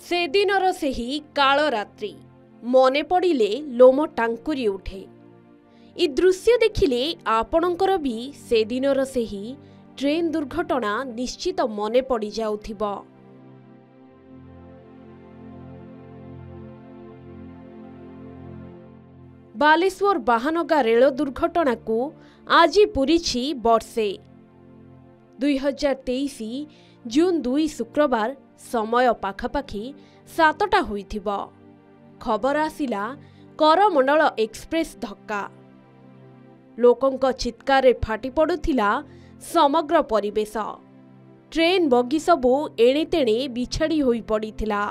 सेदिनर सेही काल रात्रि मने पड़िले लोम टांकुरी उठे। इ दृश्य देखिले आपणकर भी सेदिनर सेही ट्रेन दुर्घटना निश्चित मने पड़ी जाउथिबो। बालेश्वर बाहानगा रेल दुर्घटना को आज पूरीछि वर्षे। 2023 जून 2 शुक्रवार समय पाखापाखि 7टा होइथिबो। खबर आसिला करमंडल एक्सप्रेस धक्का। लोकंक चित्कारे फाटी पड़ुथिला समग्र परिवेश। ट्रेन बगी सबु एणे तेणे बिछाड़ी होई पड़िथिला।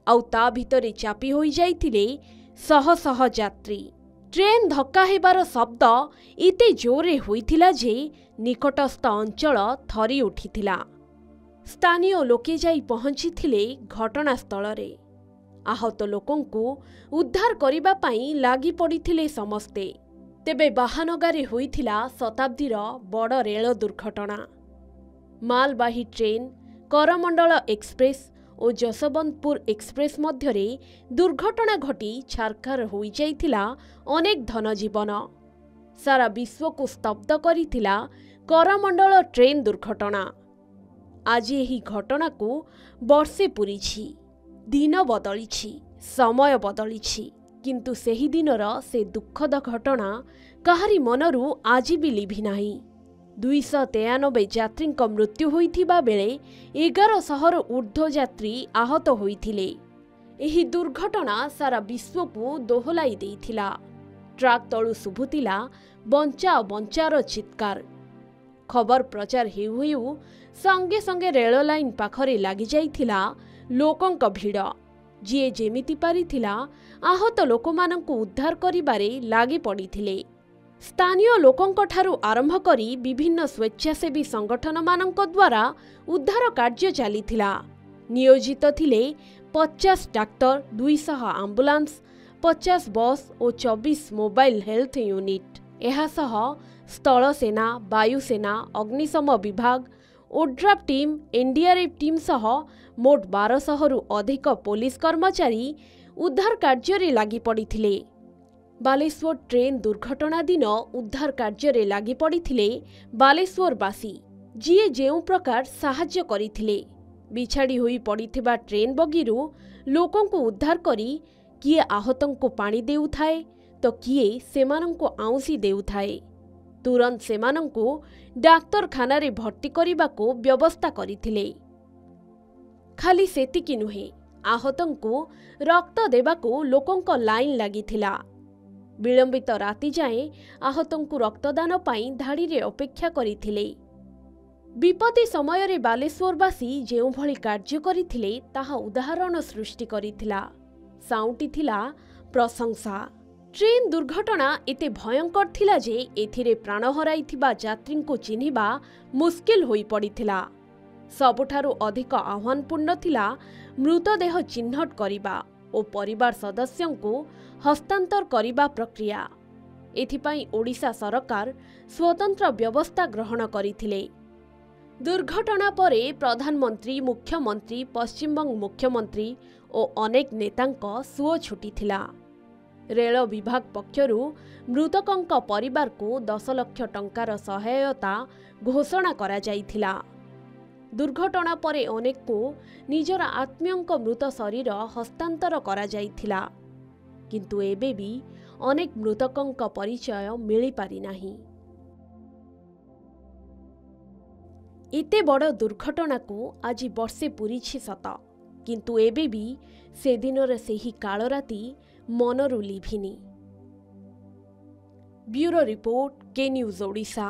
आउ ता भितरे चापी होई जाइथिले शह शह यात्री। ट्रेन धक्का हेबार शब्द एते जोरे होइथिला जे निकटस्थ अंचल थरी उठिथिला। स्थानीय लोके जाई पहुंचीथिले घटनास्थल रे। आहत लोकंकु उद्धार करिबा पई लागि पड़िथिले समस्ते। तेबे बाहानगारे होइथिला शताब्दीर बड़ रेल दुर्घटना। मालबाही ट्रेन करमंडल एक्सप्रेस और जसवंतपुर एक्सप्रेस मध्यरे दुर्घटना घटी छारखार होई जाइथिला अनेक धनजीवन। सारा विश्व को स्तब्ध करिथिला करमंडल ट्रेन दुर्घटना। आज एही घटना को वर्षे पूरीछि। दिन बदलिछि, समय बदलिछि, किंतु सेही दिनर से दुखद घटना काहारी मनरू आज भी लिभि नाही। 293 यात्री मृत्यु होइथिबा बेले 1100 ऊर्ध्व यात्री आहत होइथिले। एही दुर्घटना सारा विश्व को दोहलाई देइथिला। ट्रक तळु सुभुतिला बंचा बंचार चित्कार। खबर प्रचार हेउ हेउ संगे संगे रेल लाइन पाखरे लागि जाइथिला लोकंक भिड़। जिए जेमिति पारिथिला आहत लोकमानंकु उद्धार करिबारे लागि पड़िथिले। स्थानीय लोकंक ठारु आरंभ करी विभिन्न स्वेच्छासेवी संगठन मानंक द्वारा उद्धार कार्य चलिथिला। नियोजित थिले 50 डाक्टर, 200 आम्बुलांस, 50 बस और 24 मोबाइल हेल्थ यूनिट। एहासह स्थल सेना, वायुसेना, अग्निशम विभाग, ओड्राफ टीम, एनडीआरएफ टीम सह मोट 1200 रु अधिक पुलिस कर्मचारी उद्धार कार्य लागि पड़िथिले। बालेश्वर ट्रेन दुर्घटना दिन उद्धार कार्य लागि पड़िथिले बालेश्वरवासी, जिए जेउ प्रकार साहाय्य करिथिले। बिछाड़ी होई पड़िथिबा ट्रेन बगीरु लोकंकु उद्धार करी किए आहतंकु पानी देउथाए तो किए सेमानंकु आउंसी देउथाए। तुरंत सेमानंकु डाक्तरखाना रे भर्ती करिबाको व्यवस्था करिथिले। खाली सेतिकी नुहे, आहतंकु रक्त देबाको लोकंक लाइन लागिथिला। विलंबित राति जाए आहतंकु रक्तदान पाई धाड़ी रे अपेक्षा करिथिले। विपत्ति समय रे बालेश्वरवासी जेउ भली कार्य करिथिले ताहा उदाहरण सृष्टि करिथिला। साउंटिथिला प्रशंसा। ट्रेन दुर्घटना एते भयंकर थिला जे एथिरे प्राण हराइथिबा यात्रींको चिन्हिबा मुस्किल होई पड़िथिला। सबुठारु अधिक आह्वानपूर्ण थिला मृतदेह चिन्हट करिबा ओ परिवार सदस्यंकु हस्तांतर करिबा प्रक्रिया। एथिपाई ओडिशा सरकार स्वतंत्र व्यवस्था ग्रहण करिथिले। दुर्घटना परे प्रधानमंत्री, मुख्यमंत्री, पश्चिमबंग मुख्यमंत्री और अनेक नेतांक सुओ छुटिथिला। रेल विभाग पक्षरु मृतकंक परिवार को 10 लाख टंकार सहायता घोषणा करा जाइथिला। दुर्घटना परे अनेक को निजर आत्मीयंक मृत शरीर हस्तांतर करा जाइथिला, किंतु एबे भी अनेक मृतकंक परिचय मिली पारि नाही। एते बड़ दुर्घटना को आज वर्षे पूरीछि सत, किंतु एबे भी से दिनर सेही काल राति मनरू लिभिनी। ब्यूरो रिपोर्ट, के न्यूज ओडिशा।